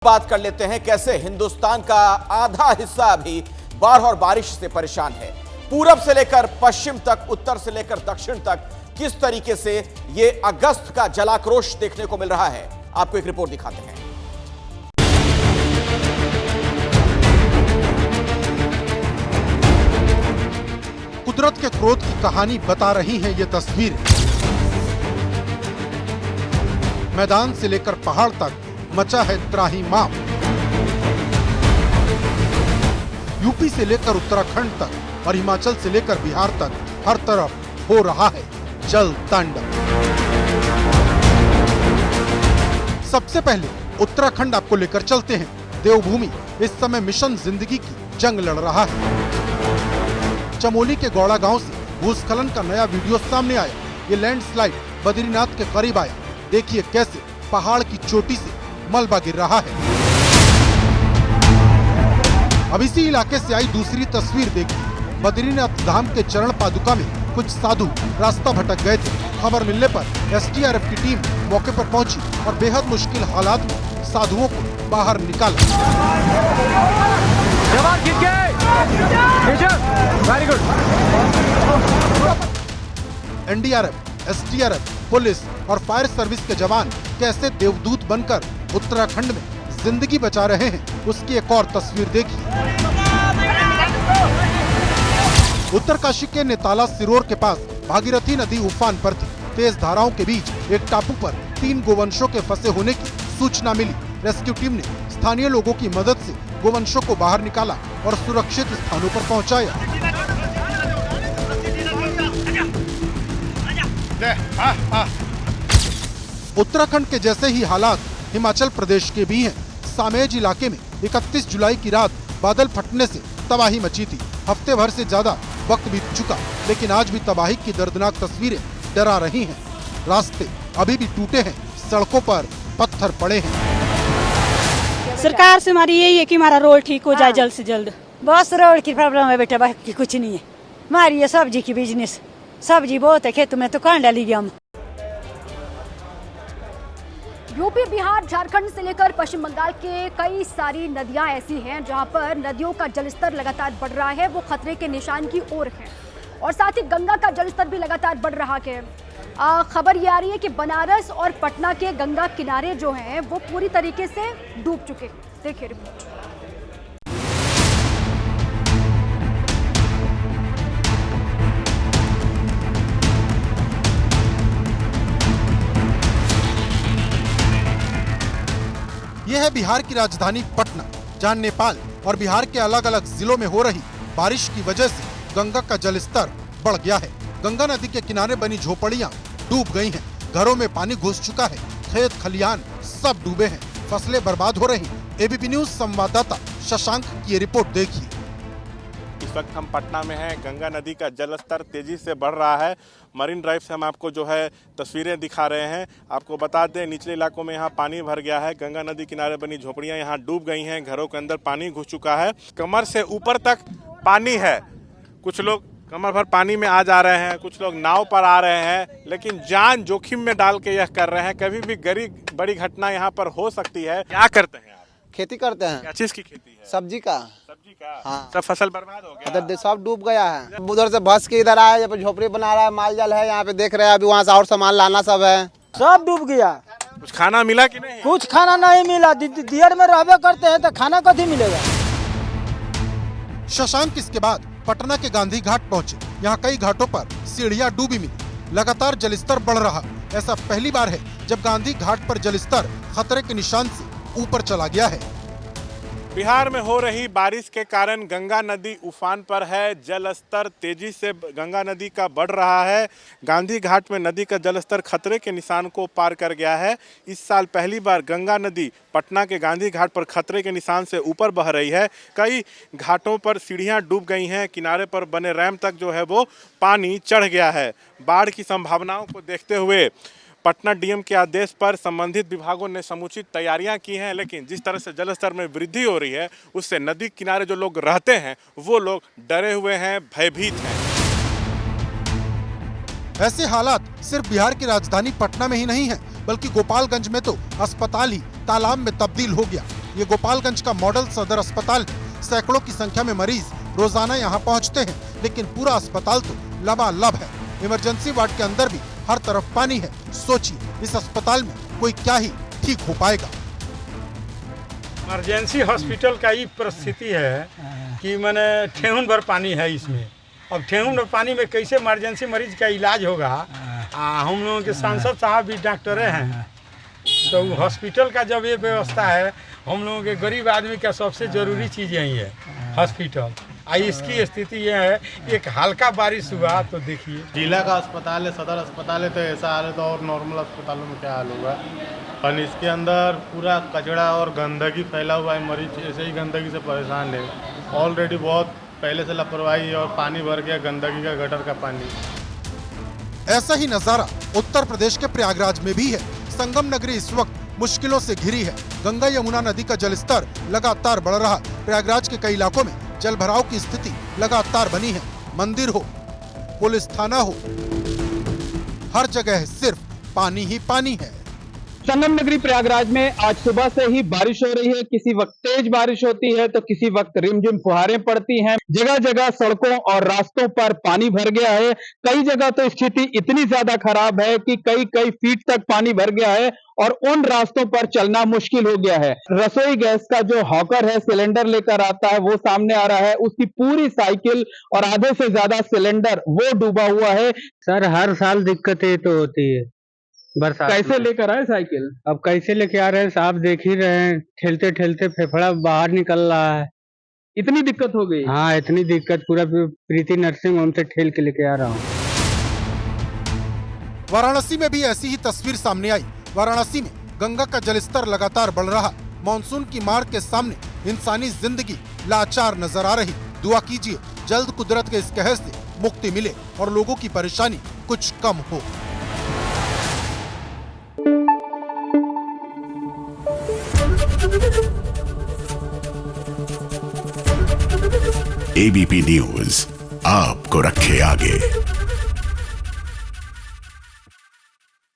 बात कर लेते हैं कैसे हिंदुस्तान का आधा हिस्सा अभी बाढ़ और बारिश से परेशान है। पूरब से लेकर पश्चिम तक, उत्तर से लेकर दक्षिण तक किस तरीके से ये अगस्त का जलाक्रोश देखने को मिल रहा है, आपको एक रिपोर्ट दिखाते हैं। कुदरत के क्रोध की कहानी बता रही हैं ये तस्वीरें। मैदान से लेकर पहाड़ तक मचा है त्राहिमाम। यूपी से लेकर उत्तराखंड तक और हिमाचल से लेकर बिहार तक हर तरफ हो रहा है जल तांडव। सबसे पहले उत्तराखंड आपको लेकर चलते हैं। देवभूमि इस समय मिशन जिंदगी की जंग लड़ रहा है। चमोली के गौड़ा गांव से भूस्खलन का नया वीडियो सामने आया। ये लैंडस्लाइड बद्रीनाथ के करीब आया। देखिए कैसे पहाड़ की चोटी से मलबा गिर रहा है। अब इसी इलाके से आई दूसरी तस्वीर देखिए। बद्रीनाथ धाम के चरण पादुका में कुछ साधु रास्ता भटक गए थे। खबर मिलने पर एसडीआरएफ की टीम मौके पर पहुंची और बेहद मुश्किल हालात में साधुओं को बाहर निकाला। Very good. NDRF, SDRF, police और फायर सर्विस के जवान कैसे देवदूत बनकर उत्तराखंड में जिंदगी बचा रहे हैं, उसकी एक और तस्वीर देखिए। उत्तरकाशी के नेताला सिरोर के पास भागीरथी नदी उफान पर थी। तेज धाराओं के बीच एक टापू पर 3 गोवंशों के फंसे होने की सूचना मिली। रेस्क्यू टीम ने स्थानीय लोगों की मदद से गोवंशों को बाहर निकाला और सुरक्षित स्थानों पर पहुंचाया। उत्तराखंड के जैसे ही हालात हिमाचल प्रदेश के भी हैं। सामेज इलाके में 31 जुलाई की रात बादल फटने से तबाही मची थी। हफ्ते भर से ज्यादा वक्त बीत चुका, लेकिन आज भी तबाही की दर्दनाक तस्वीरें डरा रही हैं। रास्ते अभी भी टूटे हैं, सड़कों पर पत्थर पड़े हैं। सरकार से हमारी यही है कि हमारा रोड ठीक हो जाए जल्द से जल्द। बस रोड की प्रॉब्लम है बेटा, बाकी कुछ नहीं है। हमारी ये सब्जी की बिजनेस, सब्जी बहुत है खेत में, तो कहाँ डालेगी हम। यूपी, बिहार, झारखंड से लेकर पश्चिम बंगाल के कई सारी नदियां ऐसी हैं जहां पर नदियों का जलस्तर लगातार बढ़ रहा है, वो खतरे के निशान की ओर है। और साथ ही गंगा का जलस्तर भी लगातार बढ़ रहा है। खबर ये आ रही है कि बनारस और पटना के गंगा किनारे जो हैं वो पूरी तरीके से डूब चुके हैं। देखिए रिपोर्ट। यह है बिहार की राजधानी पटना, जहां नेपाल और बिहार के अलग अलग जिलों में हो रही बारिश की वजह से गंगा का जलस्तर बढ़ गया है। गंगा नदी के किनारे बनी झोपड़ियां डूब गई हैं, घरों में पानी घुस चुका है, खेत खलियान सब डूबे हैं, फसलें बर्बाद हो रही। एबीपी न्यूज संवाददाता शशांक की ये रिपोर्ट देखिए। इस वक्त हम पटना में हैं। गंगा नदी का जलस्तर तेजी से बढ़ रहा है। मरीन ड्राइव से हम आपको जो है तस्वीरें दिखा रहे हैं। आपको बता दें निचले इलाकों में यहाँ पानी भर गया है। गंगा नदी किनारे बनी झोपड़ियाँ यहाँ डूब गई हैं, घरों के अंदर पानी घुस चुका है, कमर से ऊपर तक पानी है। कुछ लोग कमर भर पानी में आ जा रहे हैं, कुछ लोग नाव पर आ रहे हैं, लेकिन जान जोखिम में डाल के यह कर रहे हैं। कभी भी बड़ी घटना यहाँ पर हो सकती है। क्या करते हैं आप? खेती करते हैं। क्या चीज की खेती है? सब्जी का। सब्जी का? हाँ। सब फसल बर्बाद हो गया, सब डूब गया है। उधर से बस के इधर आया, यहाँ पे झोपड़ी बना रहा है, माल जाल है यहाँ पे देख रहे हैं। अभी वहाँ से और सामान लाना सब है, सब डूब गया। कुछ खाना मिला कि नहीं? कुछ खाना नहीं मिला। दियर में रहबे करते हैं तो खाना कभी मिलेगा। शशांक इसके बाद पटना के गांधी घाट पहुंचे। यहाँ कई घाटों पर सीढ़ियां डूबी मिली। लगातार जलस्तर बढ़ रहा। ऐसा पहली बार है जब गांधी घाट पर जलस्तर खतरे के निशान से ऊपर चला गया है। बिहार में हो रही बारिश के कारण गंगा नदी उफान पर है। जलस्तर तेजी से गंगा नदी का बढ़ रहा है। गांधी घाट में नदी का जलस्तर खतरे के निशान को पार कर गया है। इस साल पहली बार गंगा नदी पटना के गांधी घाट पर खतरे के निशान से ऊपर बह रही है। कई घाटों पर सीढ़ियां डूब गई हैं, किनारे पर बने रैंप तक जो है वो पानी चढ़ गया है। बाढ़ की संभावनाओं को देखते हुए पटना डीएम के आदेश पर संबंधित विभागों ने समुचित तैयारियां की हैं, लेकिन जिस तरह से जलस्तर में वृद्धि हो रही है उससे नदी किनारे जो लोग रहते हैं वो लोग डरे हुए हैं, भयभीत हैं। ऐसे हालात सिर्फ बिहार की राजधानी पटना में ही नहीं है, बल्कि गोपालगंज में तो अस्पताल ही तालाब में तब्दील हो गया। ये गोपालगंज का मॉडल सदर अस्पताल है। सैकड़ों की संख्या में मरीज रोजाना यहाँ पहुँचते हैं, लेकिन पूरा अस्पताल तो लबालब है। इमरजेंसी वार्ड के अंदर भी हर तरफ पानी है। सोचिए इस अस्पताल में कोई क्या ही ठीक हो पाएगा। इमरजेंसी हॉस्पिटल का ये परिस्थिति है कि मैंने ठेहुन भर पानी है इसमें। अब ठेहुन भर पानी में कैसे इमरजेंसी मरीज का इलाज होगा? हम लोगों के सांसद साहब भी डॉक्टरे हैं, तो हॉस्पिटल का जब ये व्यवस्था है, हम लोगों के गरीब आदमी का सबसे ज़रूरी चीज़ यही है हॉस्पिटल। इसकी स्थिति ये है, एक हल्का बारिश हुआ तो देखिए। जिला का अस्पताल है, सदर अस्पताल है, तो ऐसा हाल है तो और नॉर्मल अस्पतालों में क्या हाल होगा? और इसके अंदर पूरा कचरा और गंदगी फैला हुआ है, मरीज ऐसे ही गंदगी से परेशान है। ऑलरेडी बहुत पहले से लापरवाही है और पानी भर गया, गंदगी का, गटर का पानी। ऐसा ही नजारा उत्तर प्रदेश के प्रयागराज में भी है। संगम नगरी इस वक्त मुश्किलों से घिरी है। गंगा यमुना नदी का जलस्तर लगातार बढ़ रहा। प्रयागराज के कई इलाकों में जल भराव की स्थिति लगातार बनी है। मंदिर हो, पुलिस थाना हो, हर जगह सिर्फ पानी ही पानी है। संगम नगरी प्रयागराज में आज सुबह से ही बारिश हो रही है। किसी वक्त तेज बारिश होती है तो किसी वक्त रिमझिम फुहारें पड़ती हैं। जगह जगह सड़कों और रास्तों पर पानी भर गया है। कई जगह तो स्थिति इतनी ज्यादा खराब है कि कई फीट तक पानी भर गया है और उन रास्तों पर चलना मुश्किल हो गया है। रसोई गैस का जो हॉकर है, सिलेंडर लेकर आता है, वो सामने आ रहा है। उसकी पूरी साइकिल और आधे से ज्यादा सिलेंडर वो डूबा हुआ है। सर हर साल दिक्कतें तो होती है। बरसात कैसे लेकर आए साइकिल? अब कैसे लेके आ रहे हैं साहब, देख ही रहे हैं, ठेलते ठेलते फेफड़ा बाहर निकल रहा है। इतनी दिक्कत हो गई? हाँ इतनी दिक्कत, पूरा प्रीति नर्सिंग होम से ठेल के लेके आ रहा हूँ। वाराणसी में भी ऐसी ही तस्वीर सामने आई। वाराणसी में गंगा का जलस्तर लगातार बढ़ रहा। मॉनसून की मार के सामने इंसानी जिंदगी लाचार नजर आ रही। दुआ कीजिए जल्द कुदरत के इस कहर से मुक्ति मिले और लोगों की परेशानी कुछ कम हो। एबीपी न्यूज आपको रखे आगे।